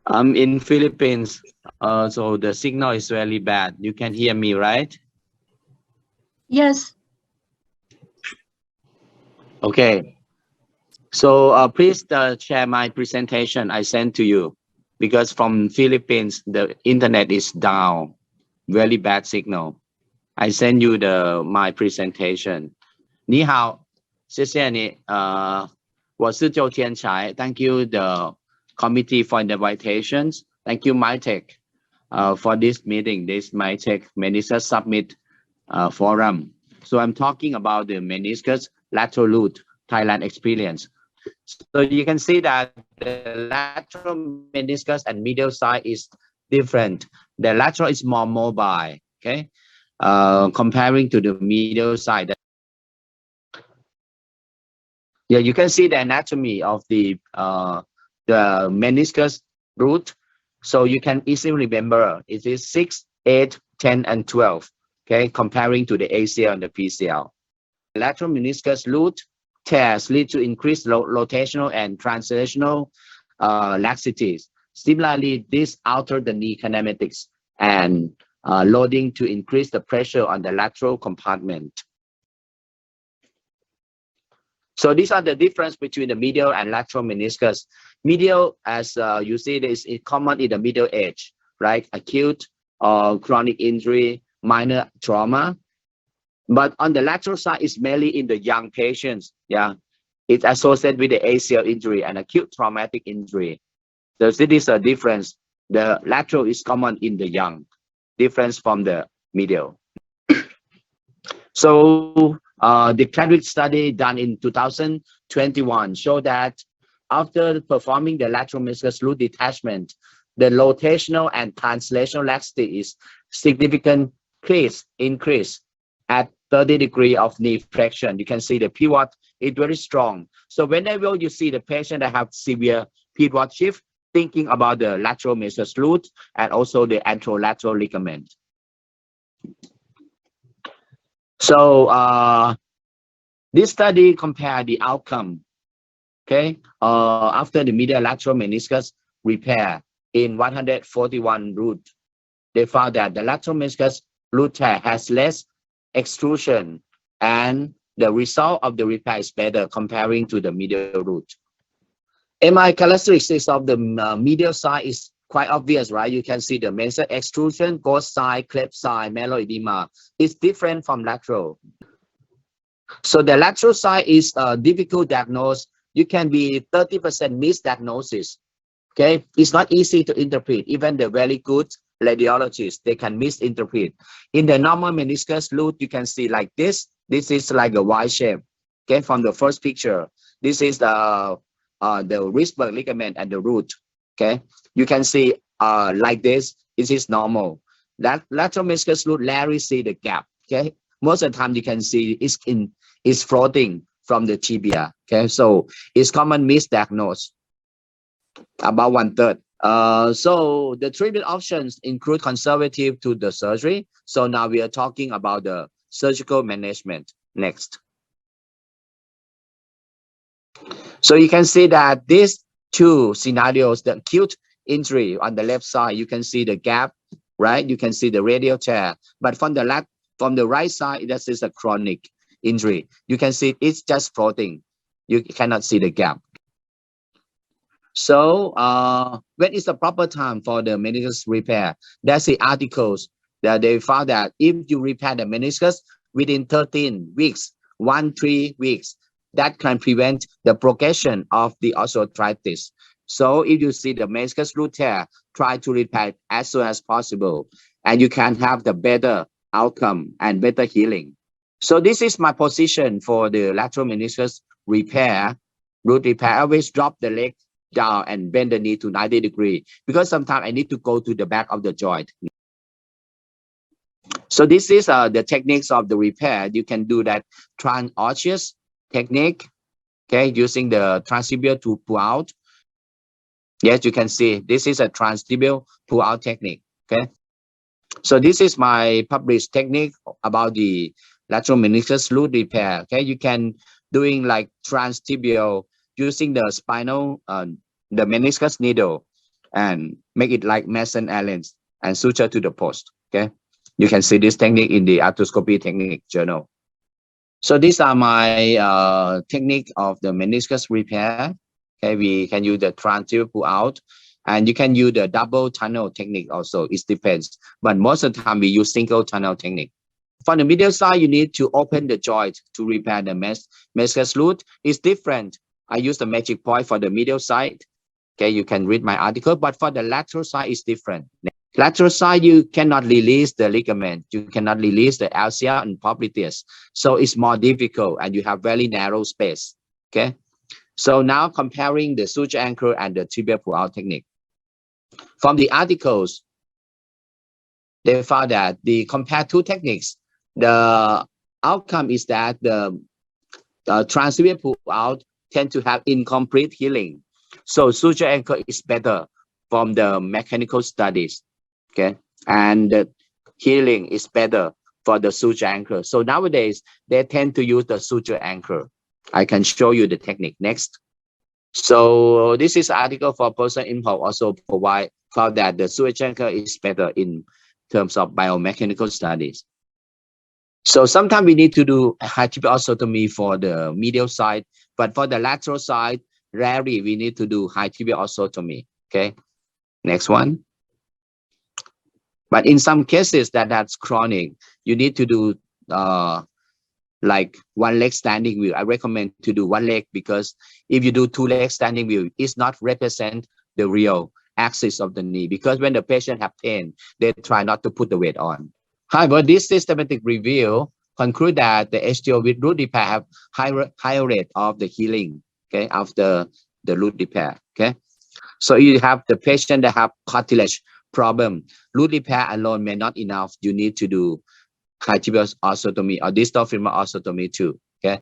I'm in Philippines, so the signal is really bad. You can hear me, right? Yes. Okay. So please share my presentation I sent to you, because from Philippines the internet is down, very bad signal. I send you my presentation. 你好，谢谢你。我是周天才。Thank you the committee for the invitations. Thank you MyTech for this meeting. This MyTech Meniscus Summit forum. So I'm talking about the meniscus lateral root Thailand experience. So you can see that the lateral meniscus and medial side is different. The lateral is more mobile. Okay, comparing to the medial side. Yeah, you can see the anatomy of the meniscus root. So you can easily remember it is 6, 8, 10, and 12. Okay, comparing to the ACL and the PCL. Lateral meniscus root tears lead to increased rotational and translational laxities. Similarly, this alters the knee kinematics and loading to increase the pressure on the lateral compartment. So these are the difference between the medial and lateral meniscus. Medial, as you see, is common in the middle age, right? Acute or chronic injury, minor trauma. But on the lateral side, it's mainly in the young patients. Yeah, it's associated with the ACL injury and acute traumatic injury. So this is a difference. The lateral is common in the young, difference from the medial. So the Chadwick study done in 2021 showed that after performing the lateral meniscus root detachment, the rotational and translational laxity is significant increase at 30 degrees of knee flexion. You can see the pivot is very strong. So whenever you see the patient that have severe pivot shift, thinking about the lateral meniscus root and also the anterolateral ligament. So this study compared the outcome, okay, after the medial lateral meniscus repair in 141 root. They found that the lateral meniscus root tear has less extrusion and the result of the repair is better comparing to the medial root. MI characteristics of the medial side is quite obvious, right? You can see the meniscus extrusion, ghost side, cleft side, myeloedema is different from lateral. So the lateral side is difficult diagnosis. You can be 30% misdiagnosis. Okay, it's not easy to interpret. Even the very good radiologists, they can misinterpret. In the normal meniscus root, you can see like this. This is like a Y shape. Okay, from the first picture, this is the Risberg ligament and the root. Okay, you can see like this. This is normal. That lateral meniscus root rarely see the gap. Okay, most of the time you can see it's floating from the tibia. Okay, so it's common misdiagnosed. About 1/3. So the treatment options include conservative to the surgery. So now we are talking about the surgical management next. So you can see that these two scenarios, the acute injury on the left side, you can see the gap, right? You can see the radial tear. But from the right side, this is a chronic injury. You can see it's just floating. You cannot see the gap. So when is the proper time for the meniscus repair? That's the articles that they found that if you repair the meniscus within 13 weeks, 3 weeks, that can prevent the progression of the osteoarthritis. So if you see the meniscus root tear, try to repair as soon as possible, and you can have the better outcome and better healing. So this is my position for the lateral meniscus repair, root repair. I always drop the leg down and bend the knee to 90 degrees because sometimes I need to go to the back of the joint. So this is the techniques of the repair. You can do that tranosseous technique, okay, using the transtibial to pull out. Yes, you can see this is a transtibial pull out technique. Okay, so this is my published technique about the lateral meniscus root repair. Okay, you can doing like transtibial using the spinal, the meniscus needle. and make it like Mason Allen's and suture to the post. Okay, you can see this technique in the arthroscopy technique journal. So these are my technique of the meniscus repair. Okay, we can use the transverse pull out, and you can use the double tunnel technique also. It depends, but most of the time we use single tunnel technique. For the medial side, you need to open the joint to repair the meniscus root. It's different. I use the magic point for the medial side. Okay, you can read my article, but for the lateral side, it's different. Lateral side, you cannot release the ligament. You cannot release the LCL and popliteus. So it's more difficult and you have very narrow space. Okay. So now comparing the suture anchor and the tibial pull-out technique. From the articles, they found that the compared two techniques, the outcome is that the transverse pull-out tend to have incomplete healing. So suture anchor is better from the mechanical studies. Okay, and the healing is better for the suture anchor. So nowadays they tend to use the suture anchor. I can show you the technique next. So this is article for Personal Impulse also found that the suture anchor is better in terms of biomechanical studies. So sometimes we need to do high tibial osteotomy for the medial side, but for the lateral side, rarely we need to do high tibial osteotomy. Okay, next one. But in some cases that's chronic, you need to do like one leg standing wheel. I recommend to do one leg because if you do two leg standing wheel, it's not represent the real axis of the knee, because when the patient have pain, they try not to put the weight on. However, this systematic review conclude that the STO with root repair have higher rate of the healing, okay, after the root repair. Okay, so you have the patient that have cartilage problem, root repair alone may not enough. You need to do high tibial osteotomy or distal femur osteotomy too. Okay,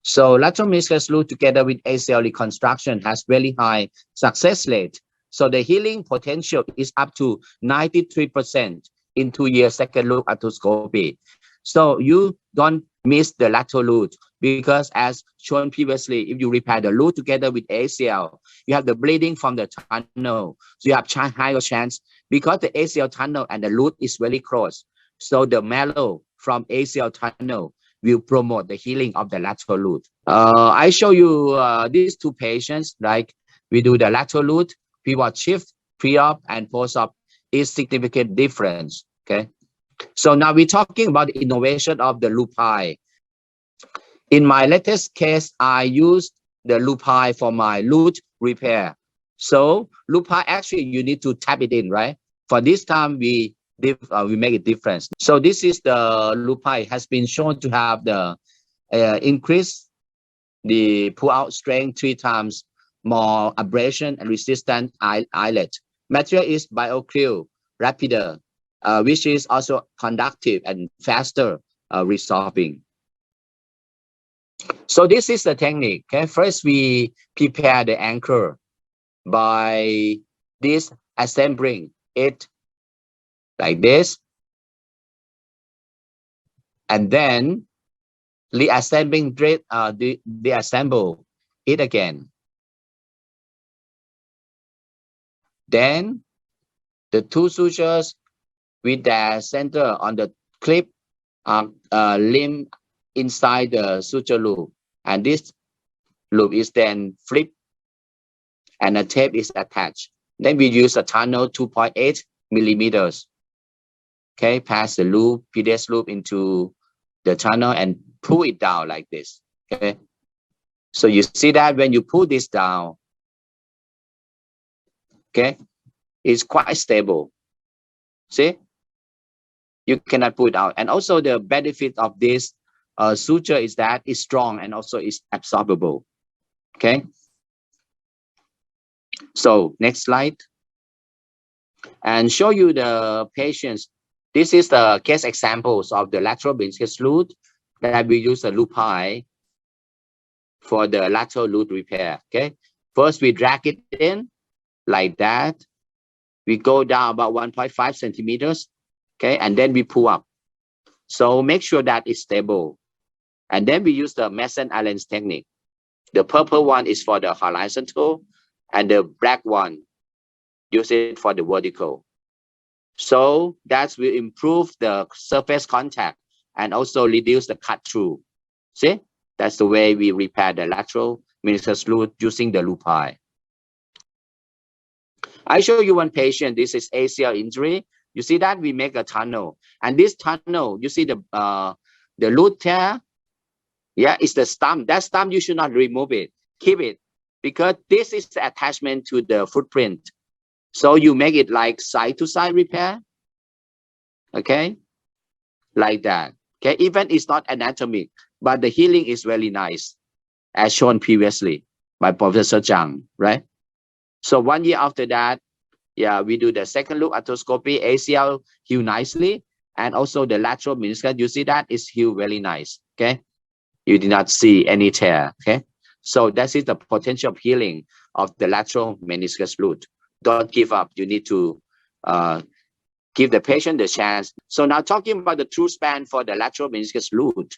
so lateral meniscus root together with ACL reconstruction has very high success rate. So the healing potential is up to 93% in 2 years second look arthroscopy. So you don't miss the lateral root, because as shown previously, if you repair the root together with ACL, you have the bleeding from the tunnel. So you have higher chance, because the ACL tunnel and the root is very close. So the marrow from ACL tunnel will promote the healing of the lateral root. I show you these two patients, like we do the lateral root, pivot shift, pre-op and post-op is significant difference. Okay, so now we're talking about the innovation of the LUPI. In my latest case, I used the LUPI for my root repair. So LUPI actually you need to tap it in, right? For this time we make a difference. So this is the LUPI has been shown to have the increase the pull-out strength 3 times more abrasion and resistant eyelet. Material is BioClear Rapider, which is also conductive and faster resolving. So this is the technique. Okay, first we prepare the anchor by this assembling it like this, and then reassembling assemble it again. Then the two sutures with their center on the clip limb inside the suture loop, and this loop is then flipped and a tape is attached. Then we use a tunnel 2.8 millimeters. Okay, pass the loop, PDS loop into the tunnel and pull it down like this. Okay, so you see that when you pull this down, okay, it's quite stable. See, you cannot pull it out. And also the benefit of this suture is that it's strong and also it's absorbable. Okay, so next slide, and show you the patients. This is the case examples of the lateral meniscus root that we use a LUPI for the lateral root repair. Okay, first we drag it in like that. We go down about 1.5 centimeters. Okay, and then we pull up. So make sure that it's stable. And then we use the Mason Allen's technique. The purple one is for the horizontal, and the black one use it for the vertical. So that will improve the surface contact and also reduce the cut through. See, that's the way we repair the lateral meniscus root using the loopy. I show you one patient. This is ACL injury. You see that we make a tunnel, and this tunnel, you see the root tear. Yeah, it's the stump. That stump you should not remove it. Keep it, because this is the attachment to the footprint. So you make it like side to side repair. Okay, like that. Okay, even it's not anatomic, but the healing is very nice, as shown previously by Professor Zhang, right? So 1 year after that, yeah, we do the second look arthroscopy. ACL heal nicely, and also the lateral meniscus. You see that is healed very nice. Okay, you did not see any tear. Okay, so that is the potential of healing of the lateral meniscus root. Don't give up. You need to give the patient the chance. So now talking about the true span for the lateral meniscus root.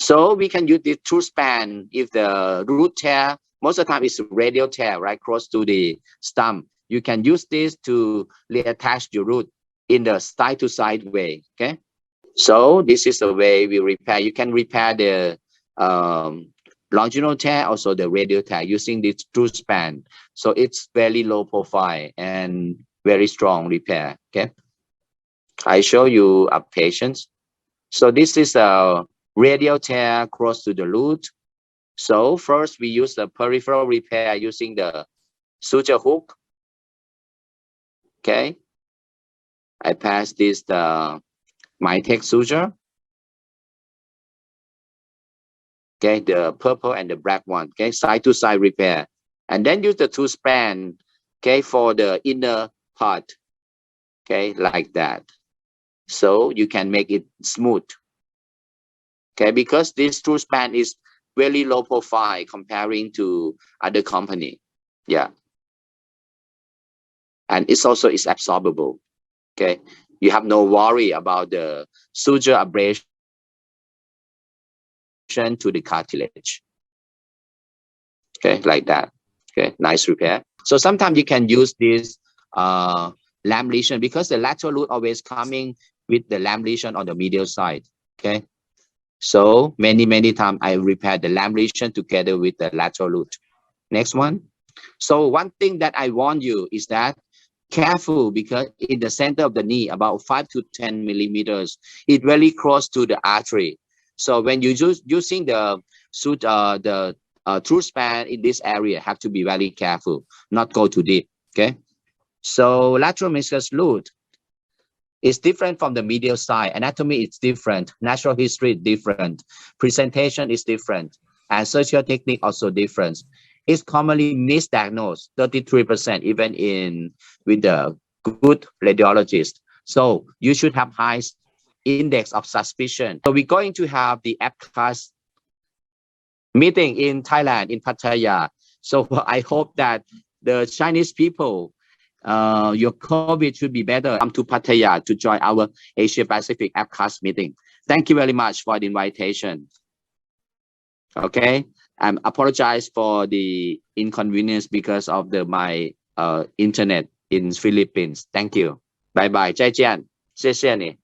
So we can use the true span if the root tear, most of the time it's radial tear, right, close to the stump. You can use this to reattach your root in the side to side way. Okay, so this is the way we repair. You can repair the longitudinal tear, also the radial tear, using this true span. So it's very low profile and very strong repair. Okay, I show you a patient. So this is a radial tear close to the root. So first we use the peripheral repair using the suture hook. Okay, I pass this the MyTech suture. Okay, the purple and the black one. Okay, side to side repair, and then use the true span. Okay, for the inner part. Okay, like that. So you can make it smooth. Okay, because this true span is very low profile comparing to other company. Yeah, and it's also is absorbable. Okay, you have no worry about the suture abrasion to the cartilage. Okay, like that. Okay, nice repair. So sometimes you can use this lamb lesion, because the lateral root always coming with the lamb lesion on the medial side. Okay, so many times I repair the lamb lesion together with the lateral root. Next one. So one thing that I warn you is that careful, because in the center of the knee, about 5 to 10 millimeters, it really close to the artery. So when you using the true span in this area, have to be very careful, not go too deep. Okay, so lateral meniscus root is different from the medial side. Anatomy is different, natural history is different, presentation is different, and surgical technique also different. It's commonly misdiagnosed, 33%, even in with the good radiologist. So you should have high index of suspicion. So we're going to have the APCAS meeting in Thailand, in Pattaya. So I hope that the Chinese people, your COVID should be better. Come to Pattaya to join our Asia Pacific APCAS meeting. Thank you very much for the invitation. Okay, I apologize for the inconvenience because of my internet in Philippines. Thank you. Bye bye. 再见。谢谢你。